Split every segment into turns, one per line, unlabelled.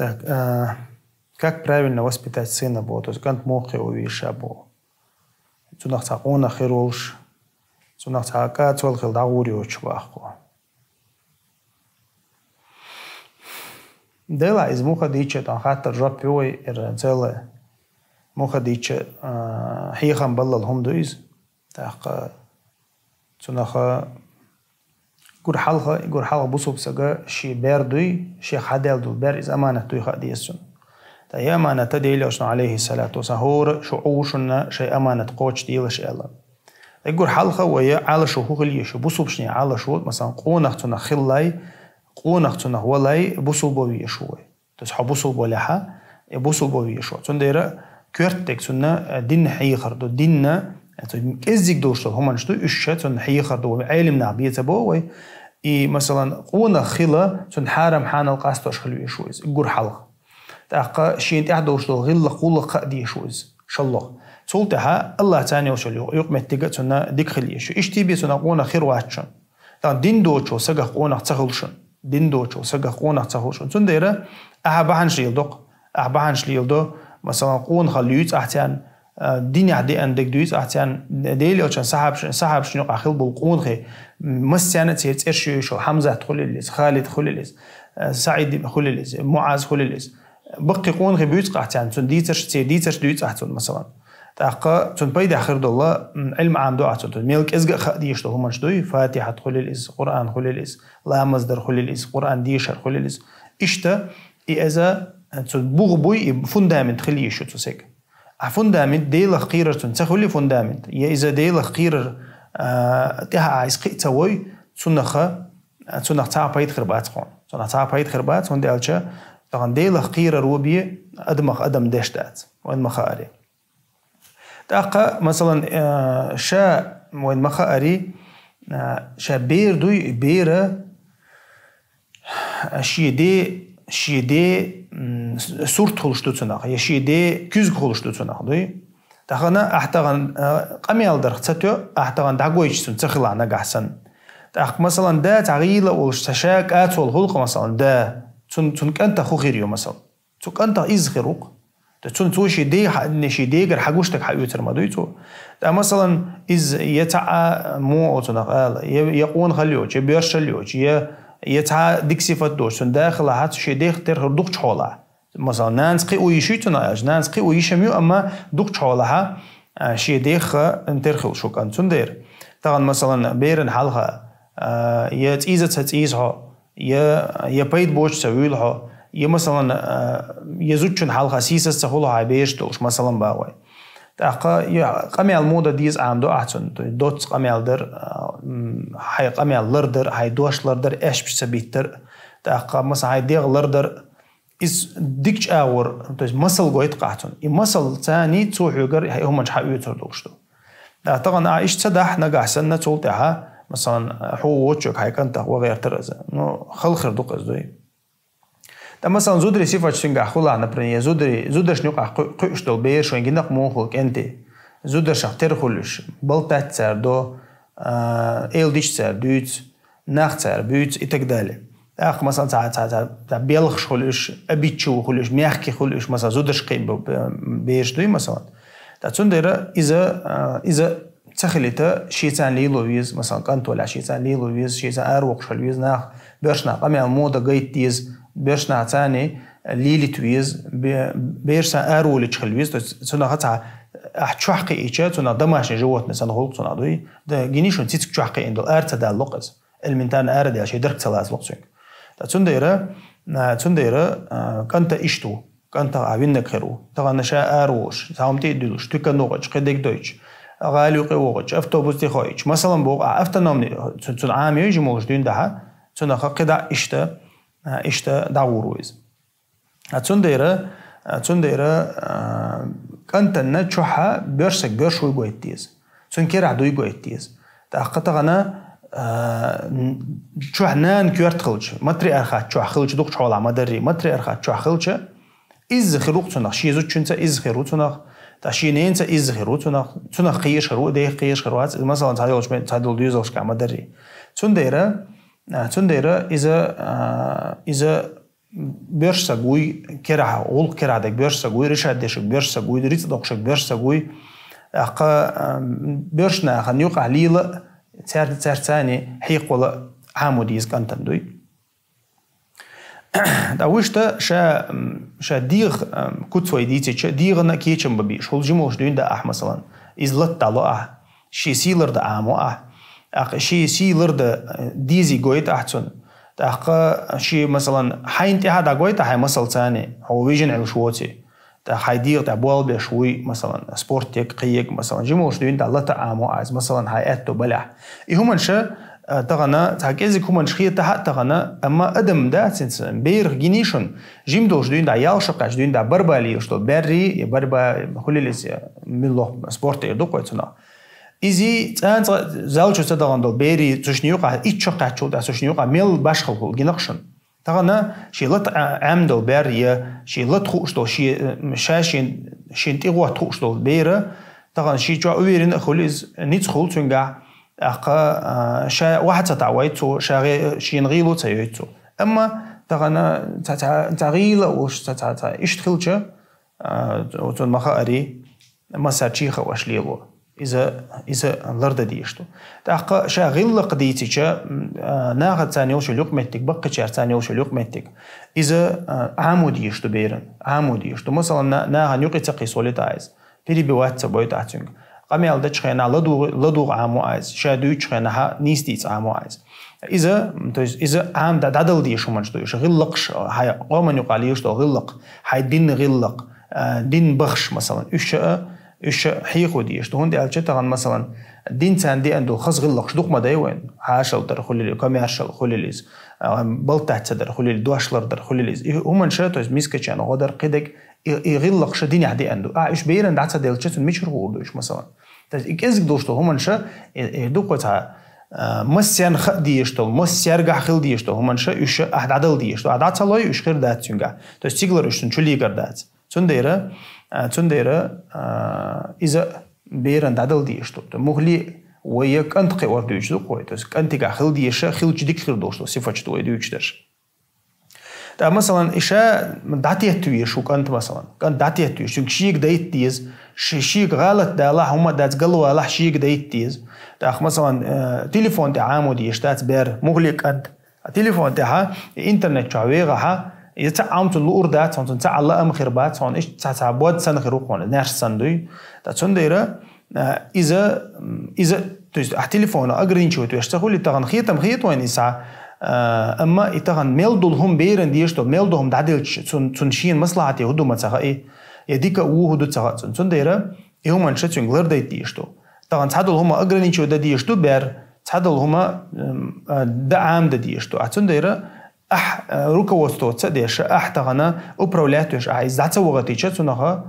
Так, как правильно воспитать сына было? То есть, как мог его вещать было? Цунах цакона хиролш, цунах цака цвалхил даурио чвахко. Дела из мухадича там хатта жопёй целое. Мухадича хихам баллал хумдуиз. Так, цунах гур حلقة بوسوب سجا شي باردوي شي حدال دو بار إز أمانة توي خديسون تا يا أمانة تديل أصلا عليه الصلاة والسلام شعوشنا شي أمانة قوتش ديلش الله يقول حلقة ويا على شو هو اللي شو بوسوب شني على شو مثلا قونختنا خلاي قونختنا ولاي بوسوب ويا شوي تس بوسوب ولاها بوسوب ويا شو تندير كرتك سنة دين حيخر دو ديننا كزيك دوشتو هما نشتو إشت سن حيخر دو علم نعبيه تبوي إي مثلا قونا خلا سن حرم حان القاستوش خلوي شويز يقول حلقة تاقا شين تحدوشتو غلا قولا قادي شويز شالله صولتها الله تاني وشلو يقمة تيجا سن ديك خليش إيش تبي سن قونا خير واتشن تان دين دوشو سجا قونا تسخلشن دين دوشو سجا قونا تسخلشن سن ديرة أحبهن شليلدق أحبهن شليلدو مثلا قون خليوت أحتيان دين عدي عندك دويس أحسن ديلي أشان صاحب شنو أخيل بالقون خي مسيانة تيرشيو شو حمزة خليليس خالد خليليس سعيد خليليس معاذ خليليس بقي قون خي بيوت أحسن تون ديترش دويس أحسن مثلا تأقى تون بيد آخر الله علم عام دو أحسن تون ملك إزق خديش تو همش دوي فاتحة خليليس قرآن خليليس لا مصدر خليليس قرآن ديشر خليليس إشتا إذا تون بوغبوي فندامنت خليشو تسيك فندامنت ديل خيرر تنسخولي فندامنت يا إذا ديل خيرر تها عايز قيت سوي سنخ تعبيت خربات خون سنخ تعبيت خربات هون دالشة طبعا ديل خيرر وبيه أدمخ أدم دشتات وين مخاري تأقى مثلا شا وين مخاري شا بير دوي بيرة شيدي سورت خلشتو تناق يا شيدي كوز خلشتو تناق دوي تاخنا احتغن قميال درختو احتغن داغويش تنتخلعنا قحسن تاخ مثلا دا تعيله والششاك اتول خلق مثلا دا تن كنت خو خيريو مثلا تو كنت از خيروق تن توشي دي نشي ديغر حقوشتك حيوتر ما دويتو دا مثلا از يتع مو تناق يقون خليوش بيرشليوش يتع ديكسي فدوش سن داخل هات شي ديختر دوق حولا مثلا نانس قي ويشيتنا نانس قي ويشميو اما دوق حولها شي ديخ انترخل شو كان تندير طبعا مثلا بيرن حلها يا تيزه تيزها يا بيت بوش سويلها يا مثلا يزوجن حلها سيسه سهولها بيشتوش مثلا باوي تاقا يا قميال مودا ديز عام دو احسن دوت قميال در هاي قميال لردر هاي دوش لردر ايش بسبيتر تاقا مثلا هاي ديغ لردر إز ديكش أور تويس مسل قويت قاعتون مسل ثاني تروح يقر هاي هم جحا يتردوشتو طبعا عايش تدح نقع سنة تولتها مثلا حو وجهك هاي كنت وغير ترزه نو خلخر دوق ازدوي ده مثلا زودري صفة شنقع خلا نبرني زودر شنقع قيشتو بيش وين جنق موخلك انت زودر شختر خلش بلتات سر دو ايل ديش سر دوت ناخت سر بيوت اتقدالي أخ مثلا تا بيلخش خلش أبيتشو خلش ميحكي خلش مثلا زودش قيب بيش دوي مثلا تندير إذا تخليته شيء ليلويز مثلا كنت ولا شيء ليلويز شيء أروق شلويز ناخ بيرشنا قمي الموضة قيت تيز بيرشنا ثاني ليلي تويز بيرشنا أرولش خلويز تنا هتا أحتشحقي إيشة تنا دماش جواتنا سنغلط تنا دوي ده جينيشون تيتك تشحقي إندل أرت ده اللقز المنتان أرد يا شيء درك سلاس لقزك تنديره كنت إشتو كنت عبينك خيرو طبعا نشاء أروش ثامتي دلوش تكنوغش قدك دويش غالي قوغش أفتوبوس تخايش مثلا بوق أفتنامني تن عامي يجي موش دين ده تنخ قدا إشتا دعورويز تنديره كنت نتشوحة بيرسك بيرشوي قويتيز تنكر عدوي قويتيز تأقطغنا شو حنان كيرت خلش متري أرخات شو خلش دوق شو على مدري متري أرخات شو خلش إز خروق تناخ شيء زوج شنت إز خروق تناخ تاشينين تا إز خروق تناخ قيش خروق ده قيش خروقات مثلا تعالوش من تعدل ديوزوش كمدري تنديره إذا بيرسجوي كرها أول كرها دك بيرسجوي رشاد دشك بيرسجوي ريت دقشك بيرسجوي أقا بيرشنا خنيوق عليلا تار ثاني حيق ولا عاموديز كنتن دوي داوشتا شا ديغ كوتسوي ديتي شا ديغنا كيتشم ببي شغل جموش دوين دا مثلا إزلت تالو شي سيلر دا عامو شي سيلر دا ديزي جويت أحسن تاقا شي مثلا حين تها دا جويت هاي مثل ثاني هو فيجن على شوتي تا حيدير تا بول بشوي مثلا سبورتيك قيق مثلا جموش دوين دا لا تعامو عايز مثلا هاي اتو بلح يهمن شا تغنا تاكيزك هما نشخية تحت تغنا أما أدم دا سنسن بير جينيشن جيم دوش دوين دا يالشقاش دوين دا بربا ليشتو بري بربا خليليس ملو سبورت يدوكو يتنا إزي تان زالشو تدغن دو بيري تشنيوقا إتشقاش دا تشنيوقا ميل باشخل جينقشن تغنا شي لط عمدو بري شي لط خوشتو شي شاشين تيغوا تخوشتو بيرا تغنا شي جو أويرين خليز نيتخول تنقع أقا شا واحد تتعويتو شين غيلو تيويتو أما تغنا تغيل وش إشتخلش وتون مخاري مساتشيخ واشليلو إذا لرد ديشتو تأقا شا غيل قديتي شا ناغد ثاني شو لقمتك بقى شار ثاني شو لقمتك إذا عامو ديشتو بيرن عامو ديشتو مثلا ناغا نيوقي تقي سوليت عايز بيري بوات سبويت عاتنك قاميال ده شخينا لدو عامو عايز شادو شخينا ها نيستيت عامو عايز إذا عام ده دادل دي شو منشتو يش غلقش هاي قومن يقاليش تو غلق هاي دين غلق دين بخش مثلا إيش حيقو دي إيش هون دي ألشتغن مثلا دين تاندي عنده خص غلقش دوق ما ده وين عاشل در خليل كم عاشل خليليز بلتحت در خليل دواشلر در خليليز هم نشاتو ميسكتش أنا غدر قدك يغلقش دين عدي عنده إيش بيرن دعت دلشتون مش رغول إيش مثلا إزاي دوستو هم نشا دوقتها مسيان خ ديشتو مسيرجع خل ديشتو هم نشا إيش أحد عدل ديشتو عدد صلاة إيش غير دات سنجا تستيقلر إيش تنشلي قردات تنديرة إذا بيرن عدل ديشتو مغلي وياك أنت قوار ديشتو قوي أنت جع خل ديشة خل جديك خير دوستو صفة شتو ديشتش مثلا إشاء دعتيه تويش وكانت مثلا كان دعتيه تويش شو شيء قديت تيز شيء غلط ده لا هم دات قالوا لا شيء قديت تيز تأخ مثلا تليفون تعامو دي اشتات بير مغلق أنت تليفون تها إنترنت شعويرها يتعامل الأور دات صن تعال الله أم خربات صن إيش تعبود سنة خروقون ناش سندوي تتصنديره إذا تيز التليفون أقرين شو تشتغل لتغن خيط وين يسعى أما إتغن ميلدول هم بيرن ديشتو ميلدو هم دعدل تنشين مصلحتي هدو ما تغاي يديك أوه هدو تغا تنديره هم انشتون غير ديشتو تغن تعدل هم أقرنين شو ديشتو بير تعدل هم دعام ديشتو تنديره روكا وستو تديش تغنا أبرولاتوش عايز دعت وقتي تنها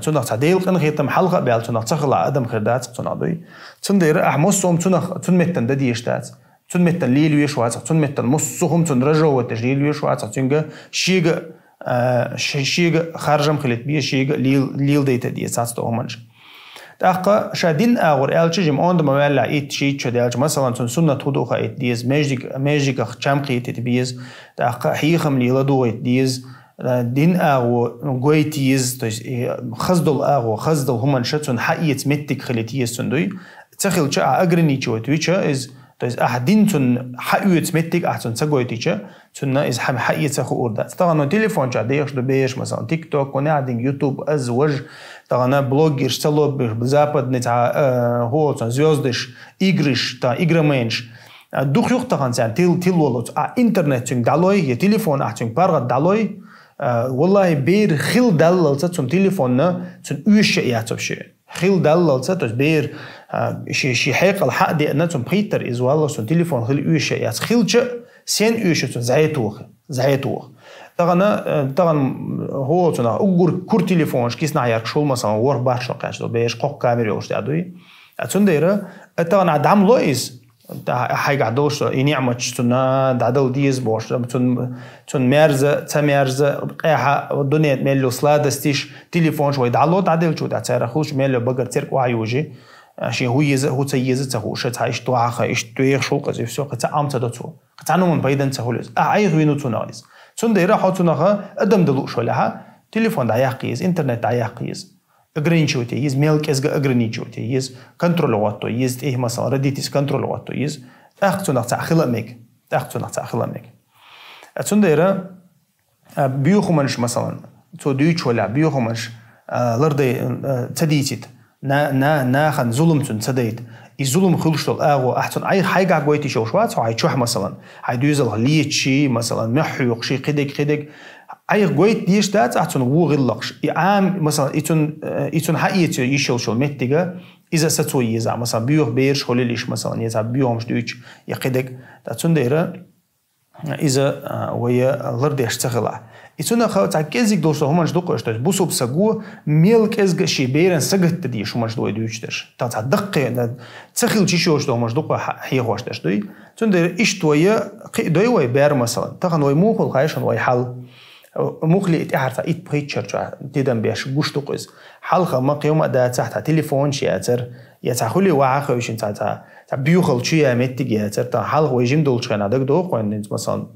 تنها تعديل قن خيتم حلقة بيال تنها تخلع أدم خردات تنادوي تنديره مصوم تنها تنمتن ديشتات تنمتن ليل ويشوات تنمتن مصهم تنرجو وتجليل ويشوات تنجا شيء خارجم خليت بيه شيء ليل ديت دي ساستو همنش تأقى شادين أغور ألش جم عند ما ولا إيت شيء شدالش مثلا سنة تودوخ إيت ديز ماجيك خشام قيت بيز تأقى حيخم ليل دوغ إيت ديز دين أغو قويتيز خزدل أغو خزدل همنش تن حقيت متك خليتيز سندوي تخيل شا أجرني شو تويتشا إز أحدين تن حقيت متك أحسن سجويتيشا تن إز حقيت سخو أوردات طبعا التليفون جا ديش دبيش مثلا تيك توك ونعدين يوتيوب أزوج طبعا بلوجر سلوب بزابد نتاع هو زيوزدش إجريش تا إجرمينش دخيوق طبعا سان تيل ولوت إنترنت تن دالوي يتليفون أحسن بارغ دالوي والله بير خيل دلل تن تليفوننا تن ويش يعتبش خيل دلل تن بير شي حقيقة الحق دي أنتم بريتر إز والله سن تليفون خيل ويش يعت خيلش سين ويش تن زعيتوه طبعا هو تنا أقول كور تليفون كيس نعير شغل مثلا ور بارش نقاش دو بيش قق كاميرا وش تعدوي أتنديره طبعا عدم لويز حاجة عدوش ينعمة تنا دعدو ديز باش تن مارزة قاحة الدنيا ميلو سلادستيش تليفون شوي دعلو دعدل شو دعتير خوش ميلو بقر ترك وعيوجي شيء هو تيزت هو شت هايش توعخ إيش تويخ شو قزيف سو قت عم تدتو قت عنو من بعيدا تقولز أي غينو تنايز تون دايرة حاطونها قدم دلوق شو لها تليفون دعيقيز إنترنت دعيقيز أجرينشوتي يز ميلك إزج أجرينشوتي يز كنترول واتو يز إيه مثلا رديتيس كنترول واتو يز أختون أختار خلامك أختون أختار خلامك تون دايرة بيوخمنش مثلا تو ديوش ولا بيوخمنش لردي تديتيت نا خن ظلم تون تديت الظلم خلشتل أغو أحسن أي حاجة عقويتي شو شوات هاي تشوح مثلا هاي دوزل ليتشي مثلا محيوق شيء خدك أي عقويت ديش دات أحسن وو غلقش عام مثلا إتون حقيقة يشيل شو متجا إذا ستوي يزع مثلا بيوخ بيرش خليليش مثلا يزع بيوهمش دويش يقدك تاتون دايرة إذا ويا لردي أشتغله إتونا خاطر تعكيزك دوشة هم مش دوقة أشتغل بوسو بسجوا ميلك إزج شيء بيرن سجت تدي شو مش دوقة دويشتش تعدق تسخيل شيء شو أشتغل مش دوقة حيه هو أشتغل دوي تون إيش تويا دوي ويا بير مثلا تخن ويا مو خل خايشان ويا حل مخلي إتعرف إت بريتشر شو تدم بيش جوش دوقة حلقة ما قيوم ده تحت تليفون شيء أتر يتخلي واعخ ويشين تحت بيوخل شيء متجي أتر تا حلقة ويجيم دولش كنا دك دوق وين مثلا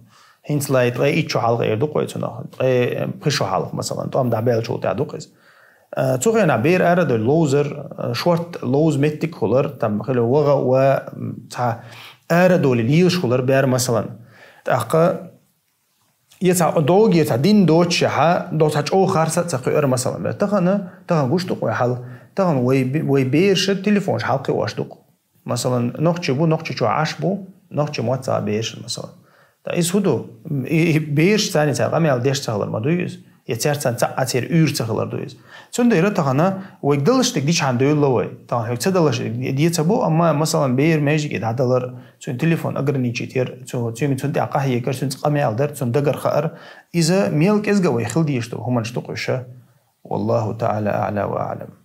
هنت لايت غير إيش حلقة يردوق ويتنا غير بريشو حلقة مثلا توام دعبال شو تعدوقز توخي أنا بير أرد اللوزر شورت لوز متك كولر تام خلوا وغا و تا أردو لليش كولر بير مثلا تأخ يتع دوج يتع دين دوتش ها دوت هتش أو خارسة تقير مثلا تخنا جوش دوق ويحل تخن وي بيرش التليفون حلقة واشدوق مثلا نقطة بو نقطة شو عشبو نقطة موتسا بيرش مثلا دا إيش هدو بيرش ثاني تاع قميل ديش تغلر ما دويز يتير ثان تعتير تغلر دويز تون دايرة تخنا ويقدلش تقديش عن دويل لوي تخن هيك تدلش ديتابو أما مثلا بير ماجي قد هدلر تون تليفون أقرني جيتير تون تون دعقة هي كرس تون قميل در تون دقر خير إذا ميلك إزجا ويخل ديشتو هم نشتقوشه والله تعالى أعلى وأعلم.